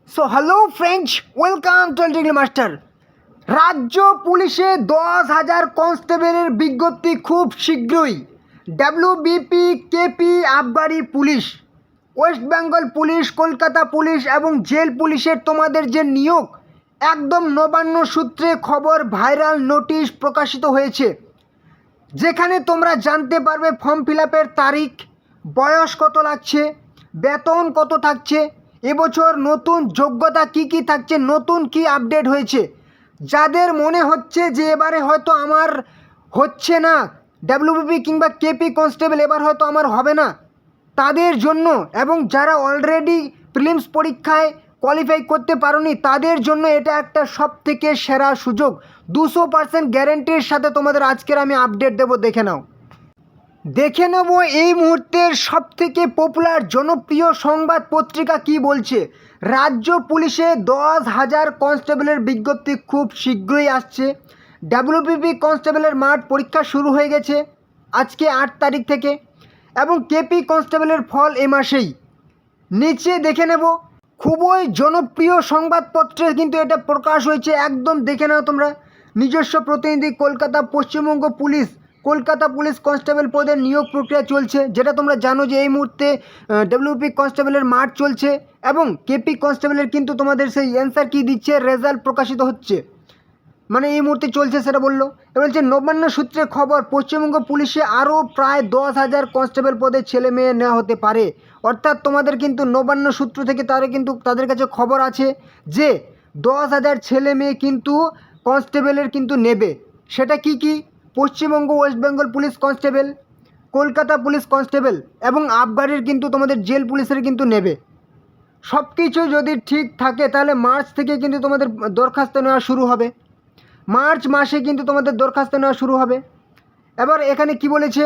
So hello friends, welcome to degree master. রাজ্য পুলিশে 10,000 কনস্টেবলের বিজ্ঞপ্তি খুব শীঘ্রই। ডাব্লিউবিপি, কেপি, আবগারি police, West Bengal police, Kolkata police এবং জেল পুলিশের তোমাদের যে নিয়োগ, একদম নবান্ন সূত্রে খবর, ভাইরাল নোটিশ প্রকাশিত হয়েছে, যেখানে তোমরা জানতে পারবে ফর্ম ফিল আপের তারিখ, বয়স কত লাগছে, বেতন কত থাকছে, এবছর নতুন যোগ্যতা কি কি থাকছে, নতুন কি আপডেট হয়েছে। যাদের মনে হচ্ছে যে এবারে হয়তো আমার হচ্ছে না ডাব্লিউবিপি কিংবা কেপি কনস্টেবল, এবার হয়তো আমার হবে না, তাদের জন্য, এবং যারা অলরেডি প্রিলিমস পরীক্ষায় কোয়ালিফাই করতে পারোনি তাদের জন্য এটা একটা সবথেকে সেরা সুযোগ। 200% গ্যারেন্টির সাথে তোমাদের আজকের আমি আপডেট দেবো, দেখে নেব এই মুহূর্তের সবথেকে পপুলার জনপ্রিয় সংবাদ পত্রিকা কি বলছে। রাজ্য পুলিশে 10,000 কনস্টেবলের বিজ্ঞপ্তি খুব শীঘ্রই আসছে। ডাব্লিউবিপি কনস্টেবলের মাঠ পরীক্ষা শুরু হয়ে গেছে আজকে 8 তারিখ থেকে, এবং কেপি কনস্টেবলের ফল এ মাসেই। নিচে দেখে নেব, খুবই জনপ্রিয় সংবাদপত্রে কিন্তু এটা প্রকাশ হয়েছে, একদম দেখে নাও তোমরা। নিজস্ব প্রতিনিধি Kolkata, Paschimbanga police, Kolkata police constable পদে নিয়োগ প্রক্রিয়া চলছে, যেটা তোমরা জানো যে এই মুহূর্তে ডাব্লিউপি কনস্টেবলের মাঠ চলছে, এবং কেপি কনস্টেবলের কিন্তু তোমাদের সেই অ্যান্সার কি দিচ্ছে, রেজাল্ট প্রকাশিত হচ্ছে, মানে এই মুহূর্তে চলছে সেটা বললো। এবার বলছে নবান্ন সূত্রে খবর, পশ্চিমবঙ্গ পুলিশে আরও প্রায় 10,000 কনস্টেবল পদে ছেলে মেয়ে নেওয়া হতে পারে। অর্থাৎ তোমাদের কিন্তু নবান্ন সূত্র থেকে তাদের কাছে খবর আছে যে 10,000 ছেলে মেয়ে কিন্তু কনস্টেবলের কিন্তু নেবে। সেটা কি কি? Paschimbanga West Bengal police constable, Kolkata police constable এবং আবগারির কিন্তু তোমাদের জেল পুলিশের কিন্তু নেবে। সব কিছু যদি ঠিক থাকে তাহলে মার্চ থেকে কিন্তু তোমাদের দরখাস্ত নেওয়া শুরু হবে, মার্চ মাসে কিন্তু তোমাদের দরখাস্ত নেওয়া শুরু হবে। এবার এখানে কি বলেছে,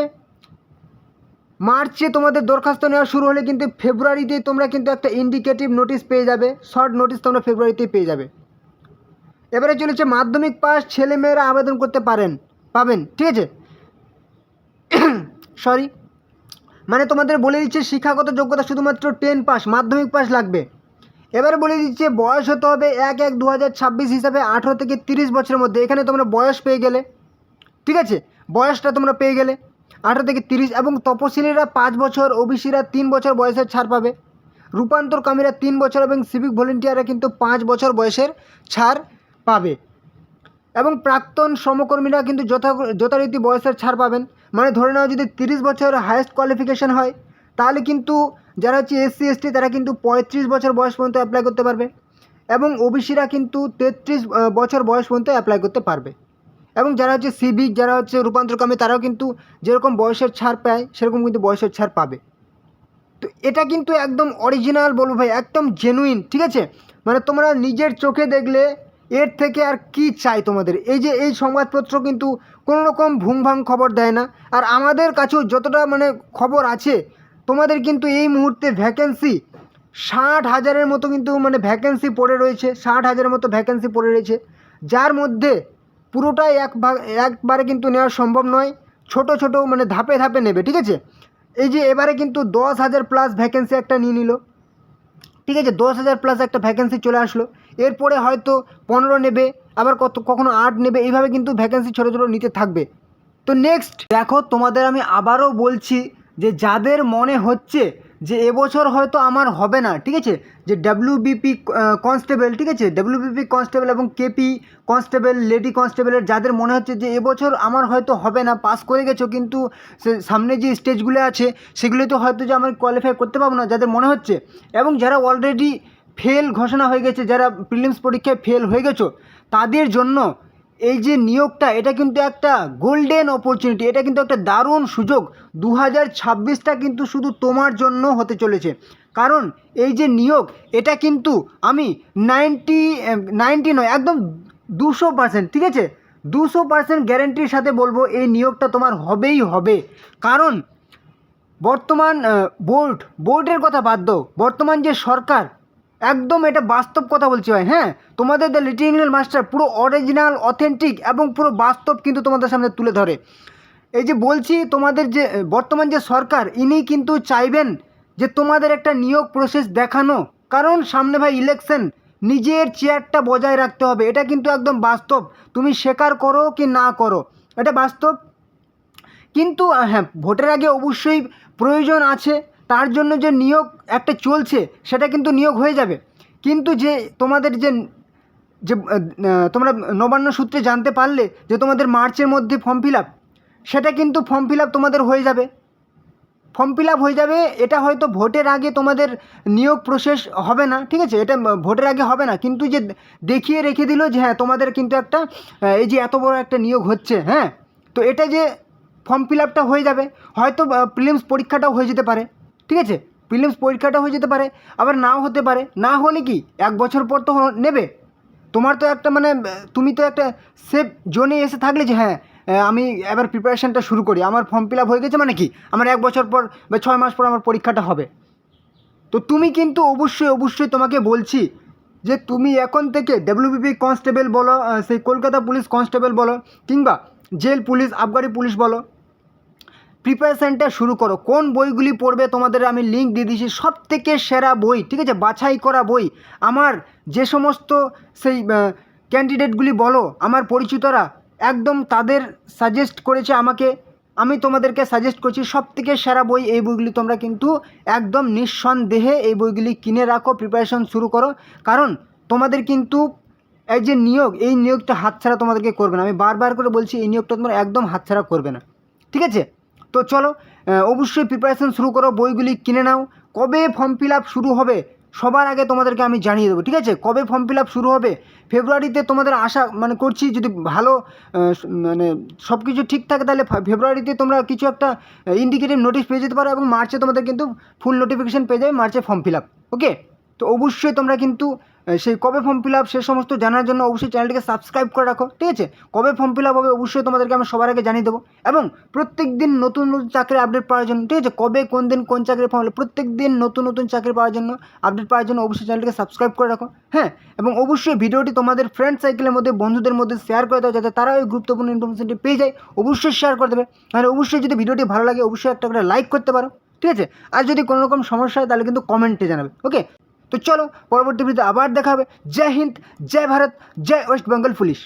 মার্চে তোমাদের দরখাস্ত নেওয়া শুরু হলে কিন্তু ফেব্রুয়ারিতে তোমরা কিন্তু একটা ইন্ডিকেটিভ নোটিশ পেয়ে যাবে, শর্ট নোটিশ তোমরা ফেব্রুয়ারিতেই পেয়ে যাবে। এবারে চলেছে মাধ্যমিক পাস ছেলেমেয়েরা আবেদন করতে পাবেন, ঠিক আছে। সরি, মানে তোমাদের বলে দিচ্ছে শিক্ষাগত যোগ্যতা শুধুমাত্র 10 পাস, মাধ্যমিক পাস লাগবে। এবারে বলে দিচ্ছে বয়স হতে হবে 1/1/2026 হিসাবে 18 থেকে 30 বছরের মধ্যে। এখানে তোমরা বয়স পেয়ে গেলে, ঠিক আছে, বয়সটা তোমরা পেয়ে গেলে 18 থেকে 30, এবং তপশিলীরা 5 বছর, ওবিসিরা 3 বছর বয়সের ছাড় পাবে, রূপান্তরকামীরা 3 বছর এবং সিভিক ভলেন্টিয়াররা কিন্তু 5 বছর বয়সের ছাড় পাবে, এবং প্রাক্তন সমকর্মীরা কিন্তু যথারীতি বয়সের ছাড় পাবেন। মানে ধরে নাও যদি 30 বছর হায়েস্ট কোয়ালিফিকেশান হয়, তাহলে কিন্তু যারা হচ্ছে SC ST তারা কিন্তু 35 বছর বয়স পর্যন্ত অ্যাপ্লাই করতে পারবে, এবং ওবিসিরা কিন্তু 33 বছর বয়স পর্যন্ত অ্যাপ্লাই করতে পারবে, এবং যারা হচ্ছে সিভিক, যারা হচ্ছে রূপান্তরকামী, তারাও কিন্তু যেরকম বয়সের ছাড় পায় সেরকম কিন্তু বয়সের ছাড় পাবে। তো এটা কিন্তু একদম অরিজিনাল বলবো ভাই, একদম জেনুইন, ঠিক আছে। মানে তোমরা নিজের চোখে দেখলে এর থেকে আর কি চাই তোমাদের। এই সংবাদপত্র কিন্তু কোনো রকম ভুংভাং খবর দেয় না, আর আমাদের কাছেও যতটা মানে খবর আছে, তোমাদের কিন্তু এই মুহূর্তে ভ্যাকেন্সি 60,000-এর মতো কিন্তু মানে ভ্যাকেন্সি পড়ে রয়েছে, 60,000-এর মতো ভ্যাকেন্সি পড়ে রয়েছে, যার মধ্যে পুরোটাই একবারে কিন্তু নেওয়া সম্ভব নয়, ছোট ছোট মানে ধাপে ধাপে নেবে, ঠিক আছে। এই যে এবারে কিন্তু 10,000 প্লাস ভ্যাকেন্সি একটা নিয়ে নিল, ঠিক আছে, 10,000 প্লাস একটা ভ্যাকেন্সি চলে আসলো। এরপরে হয়তো 15 নেবে, আবার কখনো 8 নেবে, এইভাবে কিন্তু ভ্যাকেন্সি ছোটো ছোটো নিতে থাকবে। তো নেক্সট দেখো, তোমাদের আমি আবারও বলছি যে যাদের মনে হচ্ছে যে এবছর হয়তো আমার হবে না, ঠিক আছে, যে ডাব্লিউবিপি কনস্টেবল, ঠিক আছে, ডাব্লিউবিপি কনস্টেবল এবং কেপি কনস্টেবল, লেডি কনস্টেবলের যাদের মনে হচ্ছে যে এবছর আমার হয়তো হবে না, পাস করে গেছো কিন্তু সামনে যে স্টেজগুলো আছে সেগুলোতে হয়তো যে আমার কোয়ালিফাই করতে পারবো না, যাদের মনে হচ্ছে, এবং যারা অলরেডি ফেল ঘোষণা হয়ে গেছে, যারা প্রিলিমস পরীক্ষায় ফেল হয়ে গেছো, তাদের জন্য এই যে নিয়োগটা, এটা কিন্তু একটা গোল্ডেন অপরচুনিটি, এটা কিন্তু একটা দারুণ সুযোগ। 2026টা কিন্তু শুধু তোমার জন্য হতে চলেছে, কারণ এই যে নিয়োগ, এটা কিন্তু আমি 90 নয়, একদম 200%, ঠিক আছে, 200% গ্যারেন্টির সাথে বলবো এই নিয়োগটা তোমার হবেই হবে। কারণ বর্তমান বোর্ডের কথা বাদ দাও, বর্তমান যে সরকার, একদম এটা বাস্তব কথা বলছি ভাই, হ্যাঁ, তোমাদের দ্য লিটিল মাস্টার পুরো অরিজিনাল, অথেন্টিক এবং পুরো বাস্তব কিন্তু তোমাদের সামনে তুলে ধরে। এই যে বলছি, তোমাদের যে বর্তমান যে সরকার, ইনি কিন্তু চাইবেন যে তোমাদের একটা নিয়োগ প্রসেস দেখানো, কারণ সামনে ভাই ইলেকশন, নিজের চেয়ারটা বজায় রাখতে হবে, এটা কিন্তু একদম বাস্তব। তুমি স্বীকার করো কি না করো, এটা বাস্তব। কিন্তু হ্যাঁ, ভোটের আগে অবশ্যই প্রয়োজন আছে, তার জন্য যে নিয়োগ একটা চলছে সেটা কিন্তু নিয়োগ হয়ে যাবে। কিন্তু যে তোমাদের যে যে তোমরা নবান্ন সূত্রে জানতে পারলে যে তোমাদের মার্চের মধ্যে ফর্ম ফিল আপ, সেটা কিন্তু ফর্ম ফিল আপ তোমাদের হয়ে যাবে, ফর্ম ফিল আপ হয়ে যাবে। এটা হয়তো ভোটের আগে তোমাদের নিয়োগ প্রসেস হবে না, ঠিক আছে, এটা ভোটের আগে হবে না, কিন্তু যে দেখিয়ে রেখে দিল যে হ্যাঁ তোমাদের কিন্তু একটা এই যে এত বড় একটা নিয়োগ হচ্ছে, হ্যাঁ, তো এটা যে ফর্ম ফিল আপটা হয়ে যাবে, হয়তো প্রিলিমস পরীক্ষাটাও হয়ে যেতে পারে, ঠিক আছে, প্রিলিমস পরীক্ষাটা হয়ে যেতে পারে, আবার নাও হতে পারে। না হলে কি 1 বছর পর তো নেবে। তোমার তো একটা মানে তুমি তো একটা সেফ জোনে এসে থাকলে যে হ্যাঁ আমি এবার প্রিপারেশানটা শুরু করি, আমার ফর্ম ফিল আপ হয়ে গেছে মানে কি আমার 1 বছর পর বা 6 মাস পর আমার পরীক্ষাটা হবে। তো তুমি কিন্তু অবশ্যই তোমাকে বলছি যে তুমি এখন থেকে ডব্লিউবিপি কনস্টেবল বলো, সেই কলকাতা পুলিশ কনস্টেবল বলো, কিংবা জেল পুলিশ, আবগারি পুলিশ বলো, প্রিপারেশানটা শুরু করো। কোন বইগুলি পড়বে তোমাদের আমি লিঙ্ক দিয়ে দিয়েছি, সব থেকে সেরা বই, ঠিক আছে, বাছাই করা বই। আমার যে সমস্ত সেই ক্যান্ডিডেটগুলি বলো আমার পরিচিতরা, একদম তাদের সাজেস্ট করেছে আমাকে, আমি তোমাদেরকে সাজেস্ট করছি সব থেকে সেরা বই এই বইগুলি। তোমরা কিন্তু একদম নিঃসন্দেহে এই বইগুলি কিনে রাখো, প্রিপারেশন শুরু করো। কারণ তোমাদের কিন্তু এই যে নিয়োগ, এই নিয়োগটা হাতছাড়া তোমাদেরকে করবে না। আমি বারবার করে বলছি এই নিয়োগটা তোমরা একদম হাতছাড়া করবে না, ঠিক আছে। তো চলো অবশ্যই প্রিপারেশন শুরু করো, বইগুলি কিনে নাও। কবে ফর্ম ফিল আপ শুরু হবে সবার আগে তোমাদেরকে আমি জানিয়ে দেবো, ঠিক আছে, কবে ফর্ম ফিল আপ শুরু হবে। ফেব্রুয়ারিতে তোমাদের আশা মানে করছি, যদি ভালো মানে সব কিছু ঠিক থাকে তাহলে ফেব্রুয়ারিতে তোমরা কিছু একটা ইন্ডিকেটিভ নোটিশ পেয়ে যেতে পারো, এবং মার্চে তোমাদের কিন্তু ফুল নোটিফিকেশান পেয়ে যাবে, মার্চে ফর্ম ফিল আপ। ওকে, তো অবশ্যই তোমরা কিন্তু সেই কবে ফর্ম ফিল আপ সে সমস্ত জানার জন্য অবশ্যই চ্যানেলটিকে সাবস্ক্রাইব করে রাখো, ঠিক আছে। কবে ফর্ম ফিল আপ হবে অবশ্যই তোমাদেরকে আমি সবার আগে জানিয়ে দেবো, এবং প্রত্যেক দিন নতুন নতুন চাকরির আপডেট পাওয়ার জন্য, ঠিক আছে, কবে কোন দিন কোন চাকরি পাওয়া হলে প্রত্যেক দিন নতুন নতুন চাকরি পাওয়ার জন্য, আপডেট পাওয়ার জন্য অবশ্যই চ্যানেলটিকে সাবস্ক্রাইব করে রাখো, হ্যাঁ। এবং অবশ্যই ভিডিওটি তোমাদের ফ্রেন্ড সাইকেলের মধ্যে, বন্ধুদের মধ্যে শেয়ার করে দাও, যাতে তারা ওই গুরুত্বপূর্ণ ইনফরমেশনটি পেয়ে যায়। অবশ্যই শেয়ার করে দেবে। আর অবশ্যই যদি ভিডিওটি ভালো লাগে অবশ্যই একটা করে লাইক করতে পারো, ঠিক আছে। আর যদি কোনো রকম সমস্যা হয় তাহলে কিন্তু কমেন্টে জানাবে, ওকে। তো চলো পরবর্তী ভিডিওতে আবার দেখা হবে। জয় হিন্দ, জয় ভারত, জয় ওয়েস্ট বেঙ্গল পুলিশ।